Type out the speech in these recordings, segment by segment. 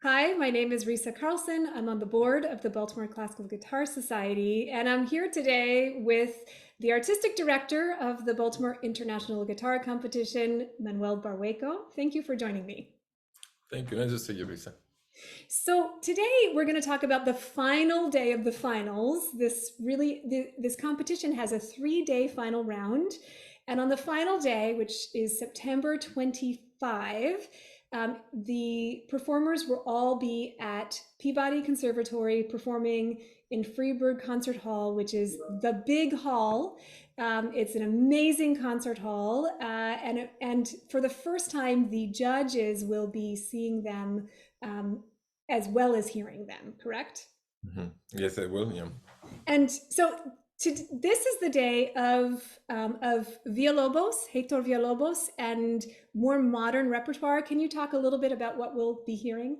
Hi, my name is Risa Carlson. I'm on the board of the Baltimore Classical Guitar Society, and I'm here today with the artistic director of the Baltimore International Guitar Competition, Manuel Barrueco. Thank you for joining me. Thank you. Nice to see you, Risa. So today we're going to talk about the final day of the finals. This competition has a 3-day final round, and on the final day, which is September 25, the performers will all be at Peabody Conservatory performing in Friedberg Concert Hall, which is the big hall. It's an amazing concert hall, and for the first time, the judges will be seeing them as well as hearing them, correct? Yes, I will. Yeah. And so this is the day of Villa-Lobos, Heitor Villa-Lobos, and more modern repertoire. Can you talk a little bit about what we'll be hearing?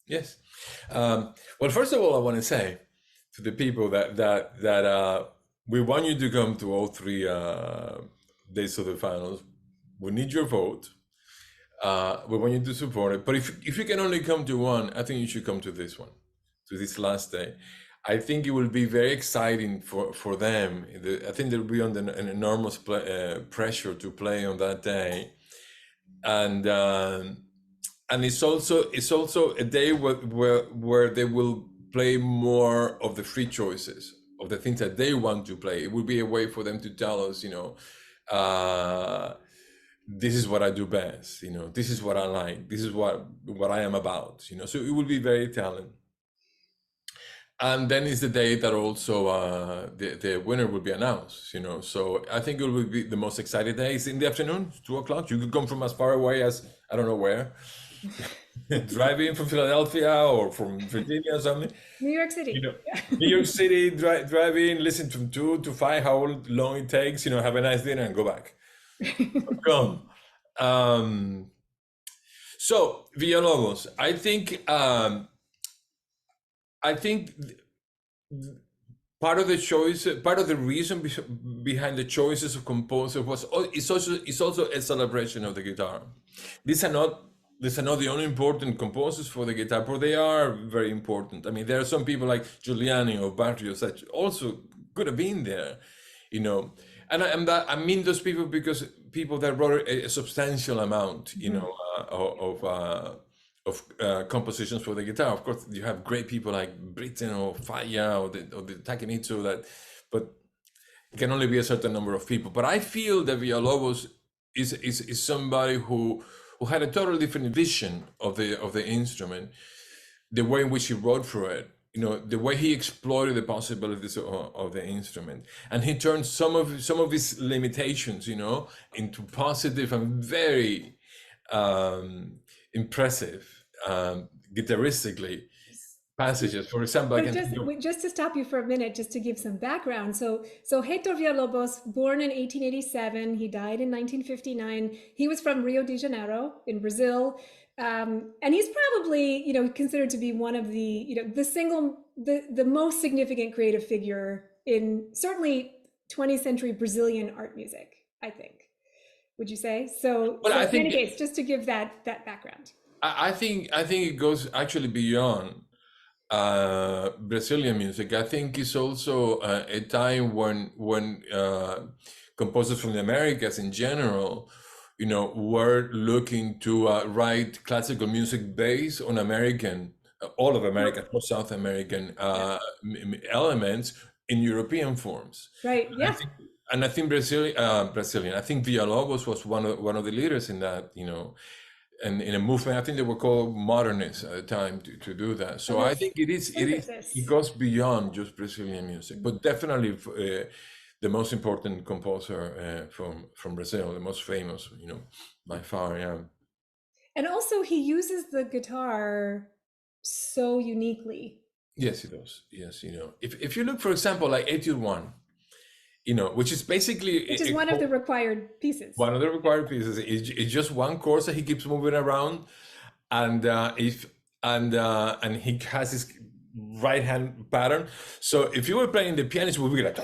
Yes. Well, first of all, I want to say to the people that we want you to come to all three days of the finals. We need your vote. We want you to support it. But if you can only come to one, I think you should come to this one, to this last day. I think it will be very exciting for them. I think they'll be under an enormous pressure to play on that day, and it's also a day where they will play more of the free choices of the things that they want to play. It will be a way for them to tell us, this is what I do best. This is what I like. This is what I am about. So it will be very telling. And then is the day that also the winner will be announced, So I think it will be the most exciting day. It's in the afternoon, 2:00. You could come from as far away as, I don't know where, drive in from Philadelphia or from Virginia or something. New York City. New York City, drive in, listen from 2 to 5, how long it takes, have a nice dinner and go back. Come. So Villa-Lobos, I think part of the reason behind the choices of composers is also a celebration of the guitar. These are not the only important composers for the guitar, but they are very important. I mean, there are some people like Giuliani or Barrios that also could have been there, And I mean those people because people that wrote a substantial amount, of compositions for the guitar. Of course, you have great people like Britten or Falla or the Takemitsu, but it can only be a certain number of people. But I feel that Villa-Lobos is somebody who had a totally different vision of the instrument, the way in which he wrote for it, the way he exploited the possibilities of the instrument, and he turned some of his limitations, into positive and very impressive guitaristically passages. For example, just to stop you for a minute, just to give some background. So Heitor Villa-Lobos, born in 1887, he died in 1959. He was from Rio de Janeiro in Brazil. And he's probably, considered to be one of the most significant creative figure in certainly 20th century Brazilian art music, I think. Would you say? So in any case, just to give that background. I think it goes actually beyond Brazilian music. I think it's also a time when composers from the Americas in general, were looking to write classical music based on all of America, South American elements in European forms. Right. Yeah. I think Brazilian. I think Villa-Lobos was one of the leaders in that, and in a movement. I think they were called modernists at the time to do that. So I think it goes beyond just Brazilian music, but definitely the most important composer from Brazil, the most famous, by far, yeah. And also he uses the guitar so uniquely. Yes, he does. Yes, if you look, for example, like Etude 1, which is one of the required pieces. One of the required pieces. It's just one chord that he keeps moving around, and he has his right hand pattern. So if you were playing the piano, it would be like,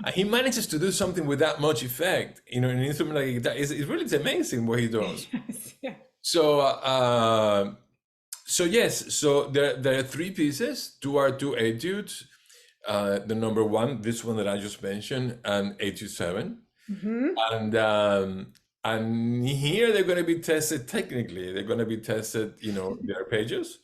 and he manages to do something with that much effect, in an instrument like guitar. It's really amazing what he does. Yes, yeah. So so yes, so there are three pieces. Two etudes. The number one, this one that I just mentioned, and 827. And here they're going to be tested technically. They're going to be tested, their pages,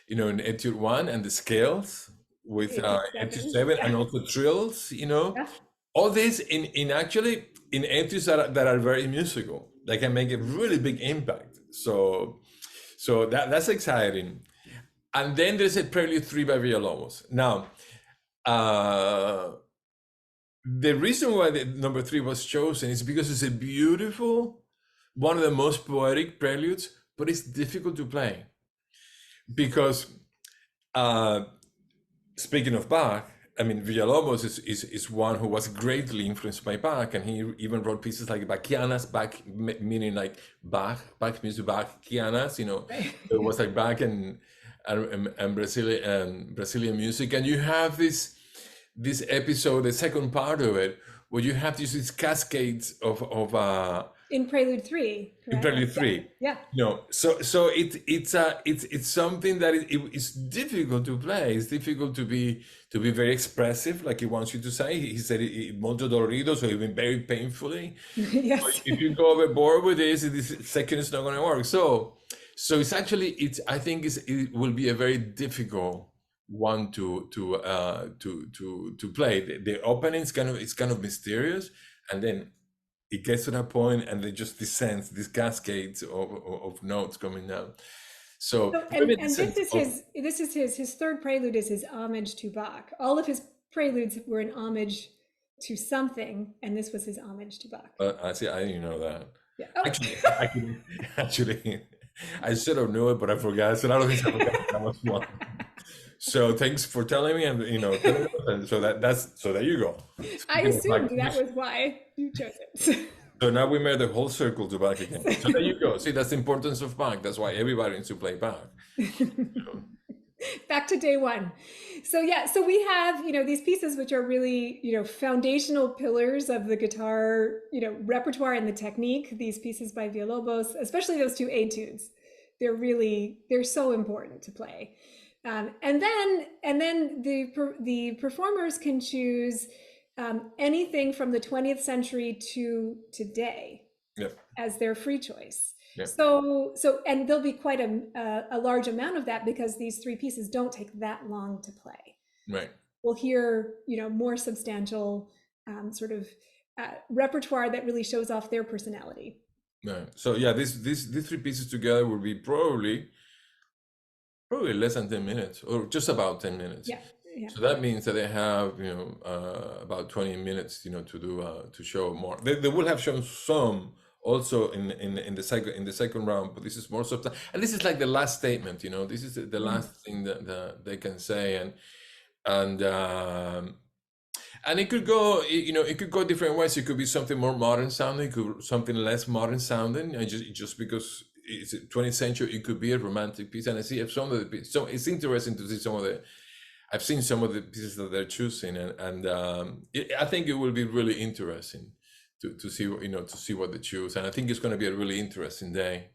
in etude one, and the scales with etude seven, and also trills, Yeah. all this in actually in etudes that are very musical. They can make a really big impact. So that's exciting. And then there's a Prelude 3 by Villa-Lobos. Now, the reason why the number 3 was chosen is because it's a beautiful, one of the most poetic preludes, but it's difficult to play. Because speaking of Bach, I mean, Villa-Lobos is one who was greatly influenced by Bach, and he even wrote pieces like Bachianas, Bach meaning like Bach music, Bachianas, it was like Bach and Brazilian music. And you have this episode, the second part of it, where you have these cascades of in Prelude 3. in Prelude 3. Yeah. So it's something that it's difficult to play. It's difficult to be very expressive, like he wants you to say. He said it molto dolorido, so even very painfully. Yes. But if you go overboard with this second is not going to work. So it's actually I think it will be a very difficult one to play. The opening is kind of mysterious, and then it gets to that point, and they just descends these cascades of notes coming down. And this is his third prelude is his homage to Bach. All of his preludes were an homage to something, and this was his homage to Bach. I see. I didn't know that. Yeah. Oh. Actually, I should have knew it, but I forgot. So I don't think I forgot that was one. So thanks for telling me, and so there you go. I assumed that was why you chose it. So now we made the whole circle to Bach again. So there you go. See, that's the importance of Bach. That's why everybody needs to play Bach. Back to day one. So we have, these pieces which are really, foundational pillars of the guitar, repertoire and the technique. These pieces by Villa-Lobos, especially those two etudes, they're so important to play. And then the performers can choose anything from the 20th century to today as their free choice. Yep. So and there'll be quite a large amount of that because these three pieces don't take that long to play. Right. We'll hear more substantial sort of repertoire that really shows off their personality. Right. So these three pieces together will be probably less than 10 minutes, or just about 10 minutes. Yeah. So that means that they have, about 20 minutes, to do to show more. They will have shown some also in the second round, but this is more substantial. And this is like the last statement, This is the last thing that they can say, and it could go, it could go different ways. It could be something more modern sounding, something less modern sounding, and just because it's 20th century, it could be a romantic piece. And I see some of the pieces. So it's interesting to see I've seen some of the pieces that they're choosing, and I think it will be really interesting to see what they choose. And I think it's going to be a really interesting day.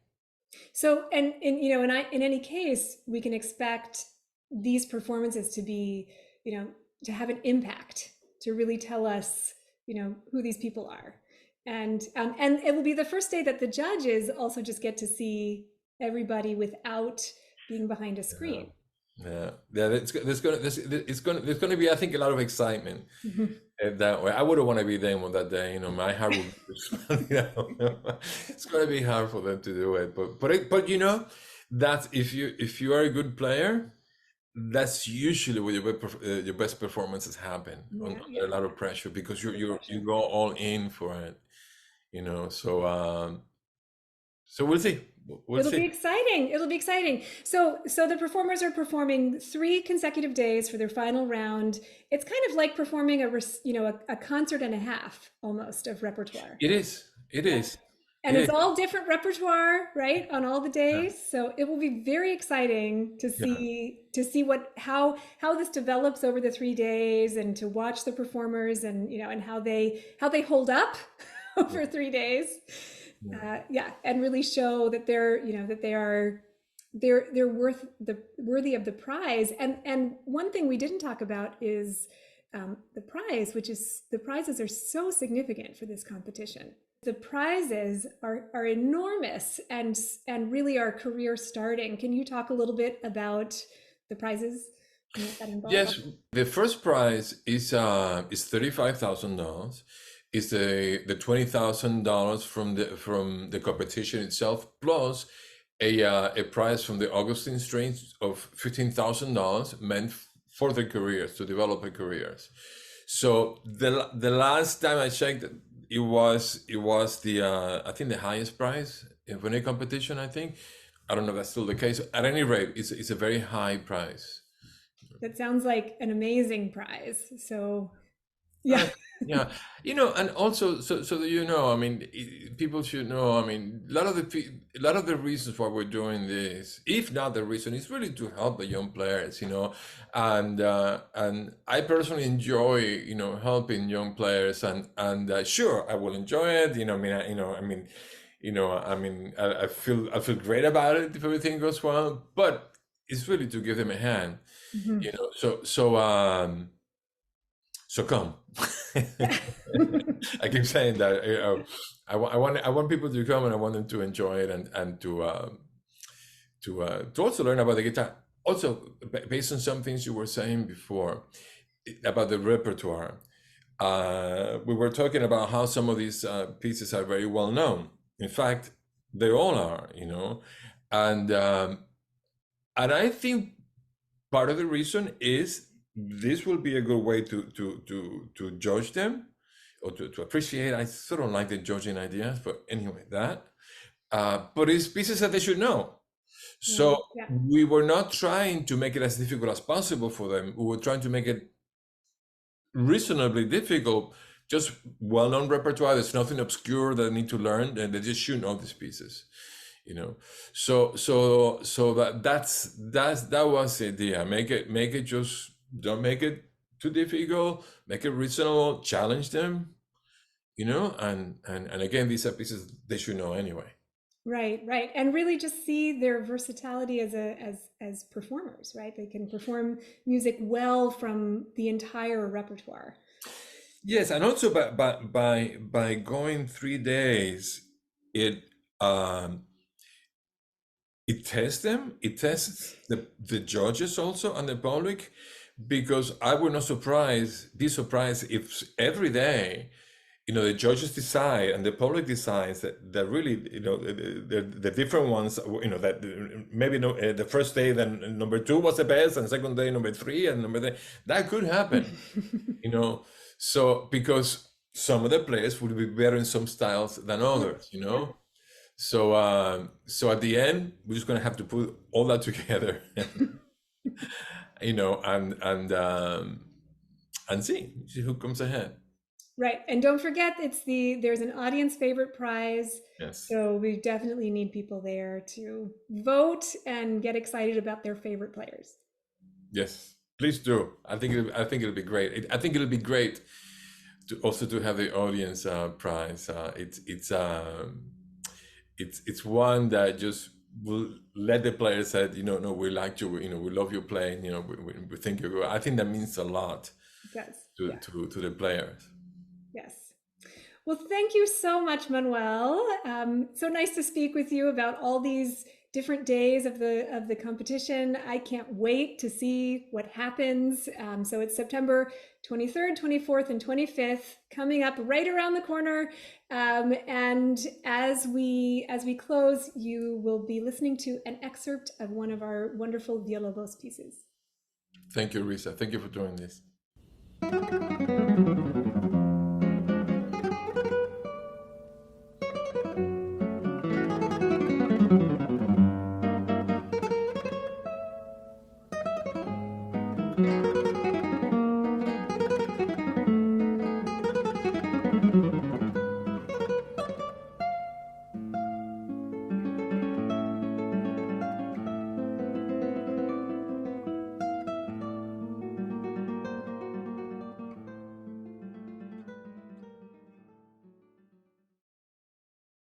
So in any case, we can expect these performances to be, to have an impact, to really tell us, who these people are. And it will be the first day that the judges also just get to see everybody without being behind a screen. Yeah. There's going to be, I think, a lot of excitement that way. I wouldn't want to be them on that day. My heart would. It's going to be hard for them to do it. But that if you are a good player, that's usually where your best performances happen. Under a lot of pressure because you go all in for it. So we'll see. It'll be exciting. So the performers are performing 3 consecutive days for their final round. It's kind of like performing a concert and a half almost of repertoire. It is. And it's all different repertoire, right, on all the days. Yeah. So it will be very exciting to see how this develops over the 3 days, and to watch the performers and and how they hold up over 3 days. and really show that they're, that they're worthy of the prize. And one thing we didn't talk about is the prize, which is the prizes are so significant for this competition. The prizes are enormous and really are career starting. Can you talk a little bit about the prizes and what that involves? Yes, the first prize is $35,000. Is the $20,000 from the competition itself, plus a prize from the Augustine Strings of $15,000 meant for their careers, to develop their careers. So the last time I checked, it was the I think the highest prize in any competition. I think, I don't know if that's still the case. At any rate, it's a very high prize. That sounds like an amazing prize. So, yeah. Yeah, and also, so I mean, people should know. I mean, a lot of the reasons why we're doing this, if not the reason, is really to help the young players. And I personally enjoy helping young players, and sure, I will enjoy it. I feel great about it if everything goes well, but it's really to give them a hand. Mm-hmm. So come. I keep saying that. I want people to come, and I want them to enjoy it, and to also learn about the guitar. Also, based on some things you were saying before about the repertoire, we were talking about how some of these pieces are very well known. In fact, they all are. And I think part of the reason is this will be a good way to judge them, or to appreciate. I sort of like the judging ideas, but anyway, that. But it's pieces that they should know. So we were not trying to make it as difficult as possible for them. We were trying to make it reasonably difficult, just well-known repertoire. There's nothing obscure that they need to learn, and they just should know these pieces. So that was the idea. Make it just, don't make it too difficult, make it reasonable, challenge them, and again, these are pieces they should know anyway. Right, and really just see their versatility as performers, right? They can perform music well from the entire repertoire. Yes, and also by going 3 days, it tests them. It tests the judges also and the public, because I would not be surprised if every day, the judges decide and the public decides that really, the different ones, that maybe the first day, then number 2 was the best, and second day number 3, and that could happen, So because some of the players would be better in some styles than others, So at the end, we're just going to have to put all that together, and see who comes ahead. Right, and don't forget, there's an audience favorite prize. Yes. So we definitely need people there to vote and get excited about their favorite players. Yes, please do. I think it'll be great. I think it'll be great to have the audience prize. It's one that just will let the players say, no, we like you, we love you playing, we think you're good. I think that means a lot. It does. To the players. Yes. Well, thank you so much, Manuel. So nice to speak with you about all these different days of the competition. I can't wait to see what happens. So it's September 23rd, 24th, and 25th coming up right around the corner. And as we close, you will be listening to an excerpt of one of our wonderful Villa-Lobos pieces. Thank you, Risa. Thank you for doing this.